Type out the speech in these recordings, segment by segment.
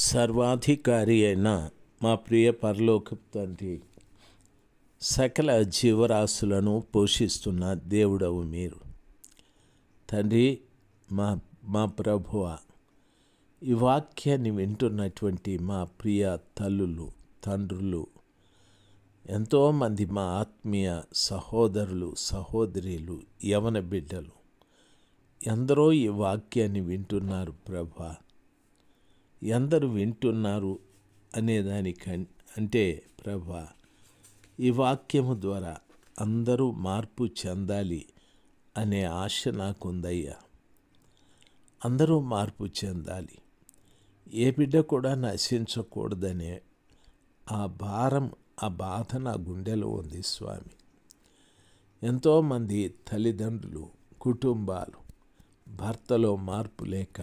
సర్వాధికారి అయిన మా ప్రియ పరలోకపు తండ్రి, సకల జీవరాశులను పోషిస్తున్న దేవుడవు మీరు. తండ్రి, మా ప్రభువా, ఈ వాక్యాన్ని వింటున్నటువంటి మా ప్రియ తల్లులు, తండ్రులు, ఎంతోమంది మా ఆత్మీయ సహోదరులు, సహోదరీలు, యవన బిడ్డలు ఎందరో ఈ వాక్యాన్ని వింటున్నారు ప్రభా. ఎందరు వింటున్నారు అంటే ప్రభా, ఈ వాక్యము ద్వారా అందరూ మార్పు చెందాలి అనే ఆశ నాకుందయ్యా. అందరూ మార్పు చెందాలి, ఏ బిడ్డ కూడా నశించకూడదనే ఆ భారం, ఆ బాధ నా గుండెలో ఉంది స్వామి. ఎంతోమంది తల్లిదండ్రులు, కుటుంబాలు భర్తలో మార్పు లేక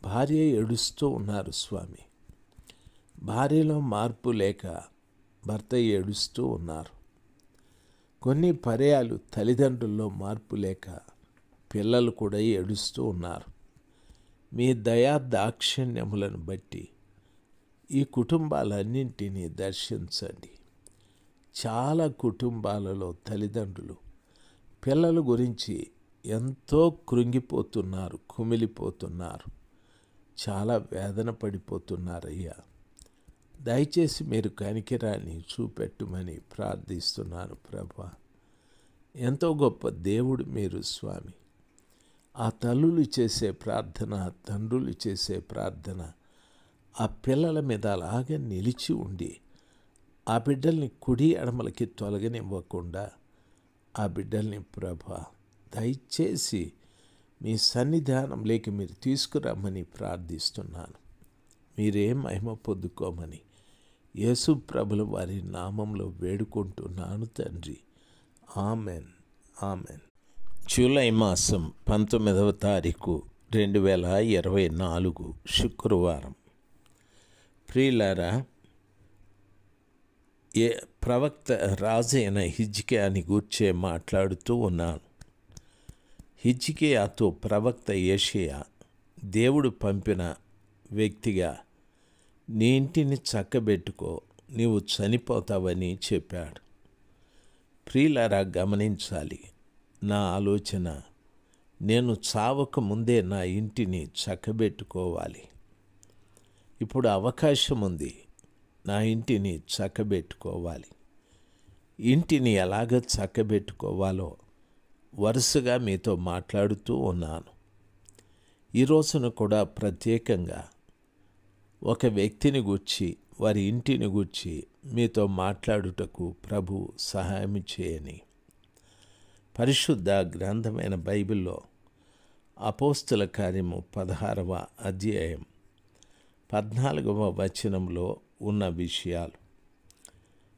భార్య ఏడుస్తూ ఉన్నారు స్వామి. భార్యలో మార్పు లేక భర్త ఏడుస్తూ ఉన్నారు. కొన్ని పర్యాలు తల్లిదండ్రుల్లో మార్పు లేక పిల్లలు కూడా ఏడుస్తూ ఉన్నారు. మీ దయా దాక్షిణ్యములను బట్టి ఈ కుటుంబాలన్నింటినీ దర్శించండి. చాలా కుటుంబాలలో తల్లిదండ్రులు పిల్లల గురించి ఎంతో కృంగిపోతున్నారు, కుమిలిపోతున్నారు, చాలా వేదన పడిపోతున్నారయ్యా. దయచేసి మీరు కనికరాన్ని చూపెట్టుమని ప్రార్థిస్తున్నాను ప్రభా. ఎంతో గొప్ప దేవుడు మీరు స్వామి. ఆ తల్లులు చేసే ప్రార్థన, తండ్రులు చేసే ప్రార్థన ఆ పిల్లల మీద అలాగే నిలిచి ఉండి ఆ బిడ్డల్ని కుడి ఎడమలకి తొలగనివ్వకుండా ఆ బిడ్డల్ని ప్రభా దయచేసి మీ సన్నిధానంలోకి మీరు తీసుకురమ్మని ప్రార్థిస్తున్నాను. మీరే మహిమ పొందుకోమని యేసు ప్రభుల వారి నామంలో వేడుకుంటున్నాను తండ్రి. Amen, amen. జూలై మాసం 19వ తారీఖు 2024 శుక్రవారం. ప్రియులారా, ప్రవక్త రాజైన హిజ్కియాని గూర్చే మాట్లాడుతూ ఉన్నాను. హిజ్కియాతో ప్రవక్త యెషయా దేవుడు పంపిన వ్యక్తిగా, నీ ఇంటిని చక్కబెట్టుకో, నీవు చనిపోతావని చెప్పాడు. ప్రియులారా, గమనించాలి. నా ఆలోచన, నేను చావక ముందే నా ఇంటిని చక్కబెట్టుకోవాలి. ఇప్పుడు అవకాశం ఉంది, నా ఇంటిని చక్కబెట్టుకోవాలి. ఇంటిని ఎలాగ చక్కబెట్టుకోవాలో వరుసగా మీతో మాట్లాడుతూ ఉన్నాను. ఈ రోజున కూడా ప్రత్యేకంగా ఒక వ్యక్తిని గూర్చి, వారి ఇంటిని గూర్చి మీతో మాట్లాడుటకు ప్రభు సహాయం చేయని. పరిశుద్ధ గ్రంథమైన బైబిల్లో అపోస్తుల కార్యము 16వ అధ్యాయం 14వ వచనంలో ఉన్న విషయాలు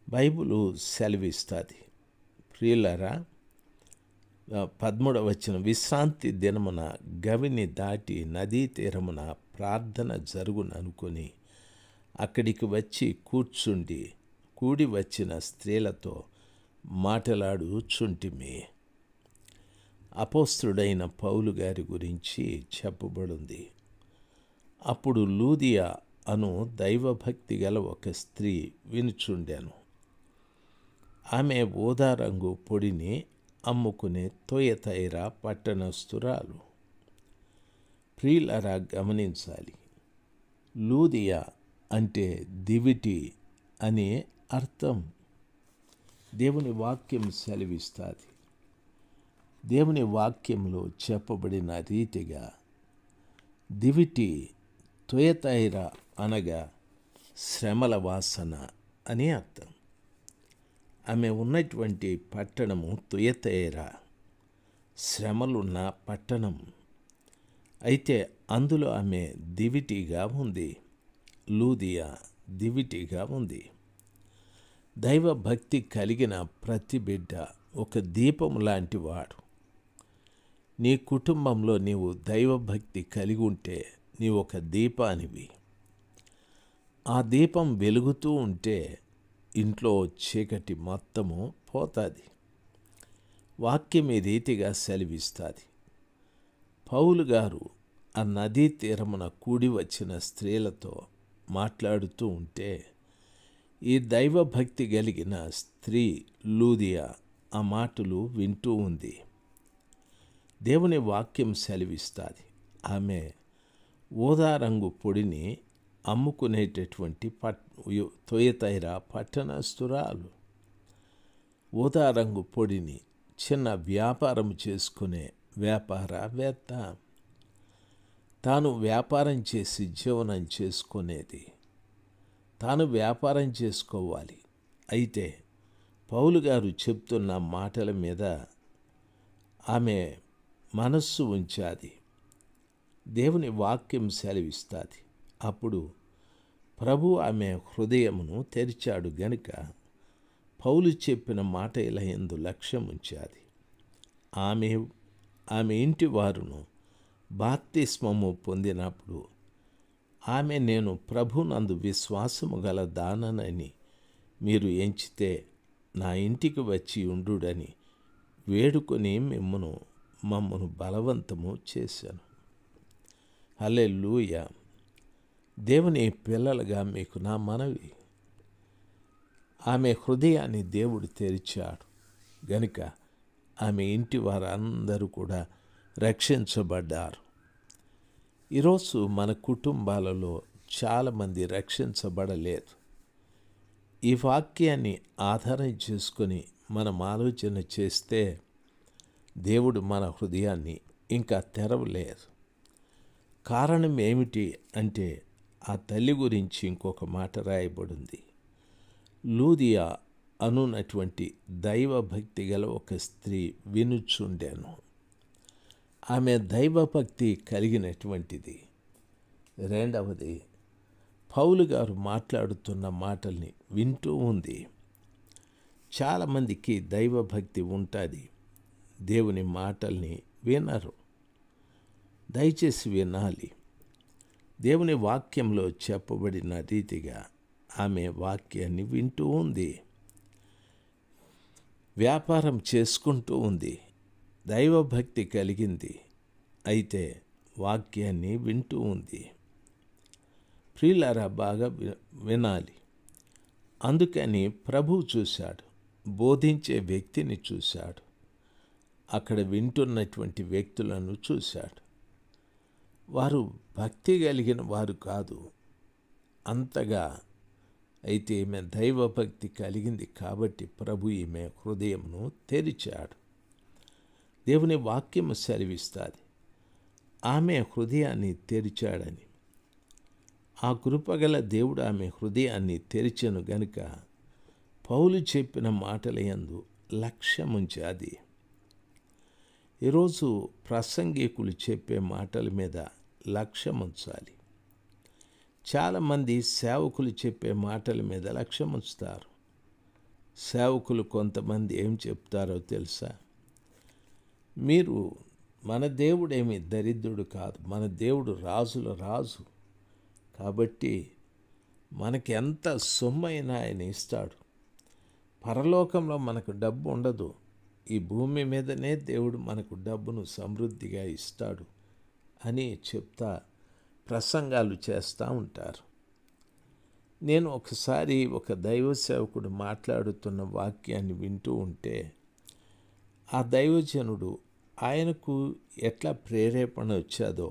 బైబిలు సెలవిస్తుంది. ప్రియులారా, 13వ వచనం, విశ్రాంతి దినమున గవిని దాటి నదీ తీరమున ప్రార్థన జరుగుననుకొని అక్కడికి వచ్చి కూడి వచ్చిన స్త్రీలతో మాట్లాడుచుంటిమి. అపోస్తుడైన పౌలు గారి గురించి చెప్పబడింది. అప్పుడు లూదియా అను దైవభక్తి గల ఒక స్త్రీ వినుచుండాను. ఆమె ఊదా రంగు పొడిని అమ్ముకునే తొయతైరా పట్టణస్థురాలు. ప్రియులారా, గమనించాలి. లూదియా అంటే దివిటి అనే అర్థం. దేవుని వాక్యం సెలవిస్తుంది. దేవుని వాక్యంలో చెప్పబడిన రీతిగా దివిటి తొయతైరా అనగా శ్రమల వాసన అని అర్థం. ఆమె ఉన్నటువంటి పట్టణము తుయతైరా, శ్రమలున్న పట్టణం. అయితే అందులో ఆమె దివిటిగా ఉంది. లూదియా దివిటిగా ఉంది. దైవభక్తి కలిగిన ప్రతి బిడ్డ ఒక దీపం లాంటి వాడు. నీ కుటుంబంలో నీవు దైవభక్తి కలిగి ఉంటే నీవు ఒక దీపానివి. ఆ దీపం వెలుగుతూ ఉంటే ఇంట్లో చీకటి మొత్తము పోతుంది. వాక్యం ఈ రీతిగా సెలవిస్తుంది. పౌలు గారు ఆ నదీ తీరమున కూడి వచ్చిన స్త్రీలతో మాట్లాడుతూ ఉంటే ఈ దైవభక్తి కలిగిన స్త్రీ లూదియా ఆ మాటలు వింటూ ఉంది. దేవుని వాక్యం సెలవిస్తుంది. ఆమె ఊదా రంగు పొడిని అమ్ముకునేటటువంటి తొయతైరా పట్టణస్తురాలు. ఊదా రంగు పొడిని చిన్న వ్యాపారం చేసుకునే వ్యాపారవేత్త. తాను వ్యాపారం చేసి జీవనం చేసుకునేది. తాను వ్యాపారం చేసుకోవాలి. అయితే పౌలు గారు చెప్తున్న మాటల మీద ఆమె మనస్సు ఉంచాది. దేవుని వాక్యం సెలవిస్తుంది. అప్పుడు ప్రభు ఆమె హృదయమును తెరిచాడు గనుక పౌలు చెప్పిన మాట ఇలా యందు లక్ష్యం ఉంచాది. ఆమె ఇంటి వారును బాప్తిస్మము పొందినప్పుడు ఆమె, నేను ప్రభునందు విశ్వాసము గల దాననని మీరు ఎంచితే నా ఇంటికి వచ్చి ఉండుడని వేడుకొని మమ్మను బలవంతము చేశాను. హల్లెలూయా. దేవుని పిల్లలుగా మీకు నా మనవి, ఆమె హృదయాన్ని దేవుడు తెరిచాడు గనుక ఆమె ఇంటి వారందరూ కూడా రక్షించబడ్డారు. ఈరోజు మన కుటుంబాలలో చాలామంది రక్షించబడలేదు. ఈ వాక్యాన్ని ఆధారం చేసుకొని మనం ఆలోచన చేస్తే దేవుడు మన హృదయాన్ని ఇంకా తెరవలేదు. కారణం ఏమిటి అంటే ఆ తల్లి గురించి ఇంకొక మాట రాయబడింది. లూదియా అనున్నటువంటి దైవభక్తి గల ఒక స్త్రీ వినుచుండెను. ఆమె దైవభక్తి కలిగినటువంటిది. రెండవది, పౌలు గారు మాట్లాడుతున్న మాటల్ని వింటూ ఉంది. చాలామందికి దైవభక్తి ఉంటుంది, దేవుని మాటల్ని వినరు. దయచేసి వినాలి. దేవుని వాక్యంలో చెప్పబడిన రీతిగా ఆమె వాక్యాన్ని వింటూ ఉంది. వ్యాపారం చేసుకుంటూ ఉంది. దైవభక్తి కలిగింది. అయితే వాక్యాన్ని వింటూ ఉంది. ప్రియులారా, బాగా వినాలి. అందుకని ప్రభువు చూశాడు, బోధించే వ్యక్తిని చూశాడు, అక్కడ వింటున్నటువంటి వ్యక్తులను చూశాడు. వారు భక్తి కలిగిన వారు కాదు అంతగా. అయితే ఈమె దైవభక్తి కలిగింది కాబట్టి ప్రభు ఈమె హృదయంను తెరిచాడు. దేవుని వాక్యము సెలవిస్తుంది ఆమె హృదయాన్ని తెరిచాడని. ఆ కృపగల దేవుడు ఆమె హృదయాన్ని తెరిచెను గనుక పౌలు చెప్పిన మాటల యందు లక్ష్యముంచాది. ఈరోజు ప్రసంగికులు చెప్పే మాటల మీద లక్ష్యముంచాలి. చాలామంది సేవకులు చెప్పే మాటల మీద లక్ష్యముంచుతారు. సేవకులు కొంతమంది ఏం చెప్తారో తెలుసా? మీరు, మన దేవుడేమి దరిద్రుడు కాదు, మన దేవుడు రాజుల రాజు కాబట్టి మనకి ఎంత సొమ్మైనా ఆయన ఇస్తాడు. పరలోకంలో మనకు డబ్బు ఉండదు, ఈ భూమి మీదనే దేవుడు మనకు డబ్బును సమృద్ధిగా ఇస్తాడు అని చెప్తా ప్రసంగాలు చేస్తూ ఉంటారు. నేను ఒకసారి ఒక దైవ సేవకుడు మాట్లాడుతున్న వాక్యాన్ని వింటూ ఉంటే ఆ దైవజనుడు, ఆయనకు ఎట్లా ప్రేరేపణ వచ్చాదో,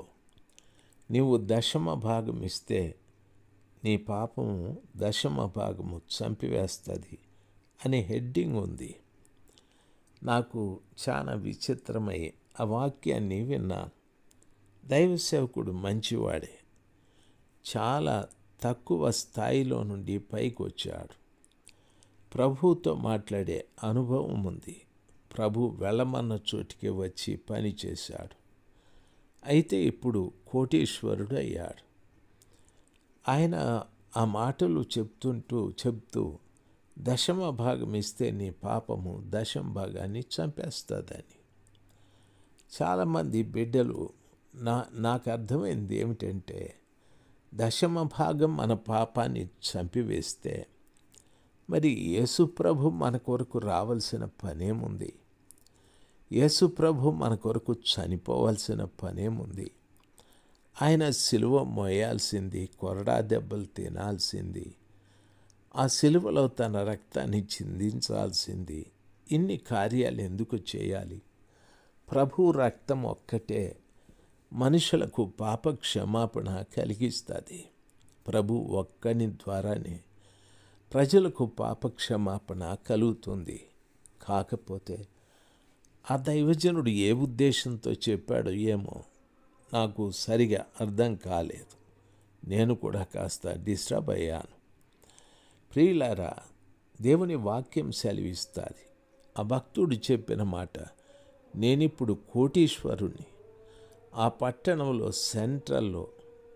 నీవు దశమ భాగం ఇస్తే నీ పాపము దశమ భాగము చంపివేస్తుంది అనే హెడ్డింగ్ ఉంది. నాకు చాలా విచిత్రమై ఆ వాక్యాన్ని విన్నాను. దైవ సేవకుడు మంచివాడే, చాలా తక్కువ స్థాయిలో నుండి పైకి వచ్చాడు. ప్రభువుతో మాట్లాడే అనుభవం ఉంది. ప్రభు వెళ్ళమన్న చోటికి వచ్చి పని చేశాడు. అయితే ఇప్పుడు కోటీశ్వరుడు అయ్యాడు. ఆయన ఆ మాటలు చెప్తూ దశమ భాగం ఇస్తే నీ పాపము దశమ భాగాన్ని చంపేస్తుందని. చాలామంది బిడ్డలు, నాకు అర్థమైంది ఏమిటంటే, దశమ భాగం మన పాపాన్ని చంపివేస్తే మరి యేసు ప్రభు మన కొరకు రావాల్సిన పనేముంది? యేసు ప్రభు మన కొరకు చనిపోవాల్సిన పనేముంది? ఆయన సిలువ మోయాల్సింది, కొరడా దెబ్బలు తినాల్సింది, ఆ సిలువలో తన రక్తాన్ని చిందించాల్సింది. ఇన్ని కార్యాలు ఎందుకు చేయాలి? ప్రభు రక్తం ఒక్కటే మనుషులకు పాప క్షమాపణ కలిగిస్తుంది. ప్రభు ఒక్కని ద్వారానే ప్రజలకు పాప క్షమాపణ కలుగుతుంది. కాకపోతే ఆ దైవజనుడు ఏ ఉద్దేశంతో చెప్పాడో ఏమో నాకు సరిగా అర్థం కాలేదు. నేను కూడా కాస్త డిస్టర్బ్ అయ్యాను. ప్రియులారా, దేవుని వాక్యం సెలవిస్తుంది. ఆ భక్తుడు చెప్పిన మాట, నేనిప్పుడు కోటీశ్వరుని, ఆ పట్టణంలో సెంట్రల్లో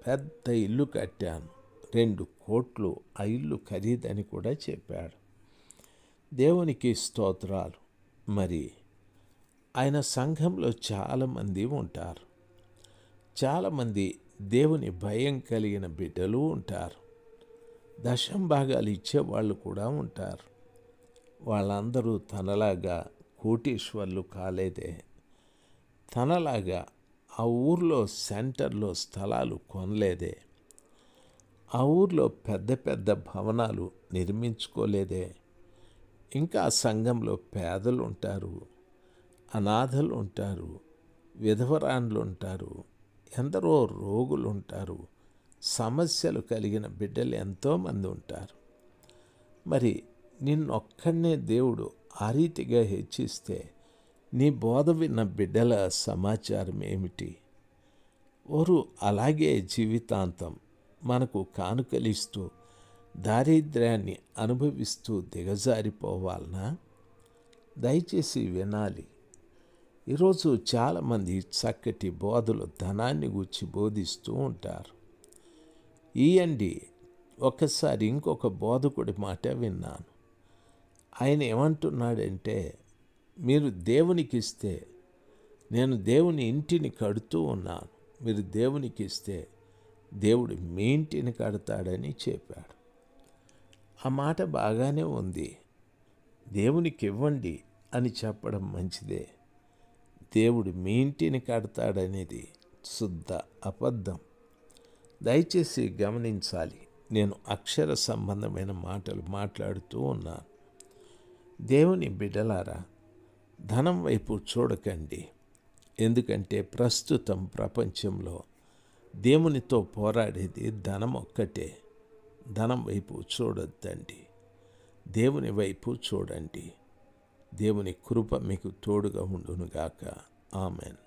పెద్ద ఇల్లు కట్టాను, 2 కోట్లు ఆ ఇల్లు ఖరీదని కూడా చెప్పాడు. దేవునికి స్తోత్రాలు. మరి ఆయన సంఘంలో చాలామంది ఉంటారు. చాలామంది దేవుని భయం కలిగిన బిడ్డలు ఉంటారు. దశంభాగాలు ఇచ్చేవాళ్ళు కూడా ఉంటారు. వాళ్ళందరూ తనలాగా కోటీశ్వర్లు కాలేదే. తనలాగా ఆ ఊర్లో సెంటర్లో స్థలాలు కొనలేదే. ఆ ఊర్లో పెద్ద పెద్ద భవనాలు నిర్మించుకోలేదే. ఇంకా సంఘంలో పేదలు ఉంటారు, అనాథలు ఉంటారు, విధవరాండ్లు ఉంటారు, ఎందరో రోగులు ఉంటారు, సమస్యలు కలిగిన బిడ్డలు ఎంతోమంది ఉంటారు. మరి నిన్నొక్కడనే దేవుడు ఆ రీతిగా హెచ్చిస్తే నీ బోధ విన్న బిడ్డల సమాచారం ఏమిటి? వారు అలాగే జీవితాంతం మనకు కానుకలిస్తూ దారిద్ర్యాన్ని అనుభవిస్తూ దిగజారిపోవాలనా? దయచేసి వినాలి. ఈరోజు చాలామంది చక్కటి బోధలు ధనాన్ని గూర్చి బోధిస్తూ ఉంటారు. ఈయండి, ఒక్కసారి ఇంకొక బోధకుడి మాట విన్నాను. ఆయన ఏమంటున్నాడంటే, మీరు దేవునికి ఇస్తే, నేను దేవుని ఇంటిని కడుతూ ఉన్నాను, మీరు దేవునికి ఇస్తే దేవుడు మీ ఇంటిని కడతాడని చెప్పాడు. ఆ మాట బాగానే ఉంది. దేవునికి ఇవ్వండి అని చెప్పడం మంచిదే. దేవుడు మీ ఇంటిని కడతాడనేది శుద్ధ అబద్ధం. దయచేసి గమనించాలి. నేను అక్షర సంబంధమైన మాటలు మాట్లాడుతూ ఉన్నాను. దేవుని బిడ్డలారా, ధనం వైపు చూడకండి. ఎందుకంటే ప్రస్తుతం ప్రపంచంలో దేవునితో పోరాడేది ధనం ఒక్కటే. ధనం వైపు చూడొద్దండి, దేవుని వైపు చూడండి. దేవుని కృప మీకు తోడుగా ఉండునుగాక. ఆమెన్.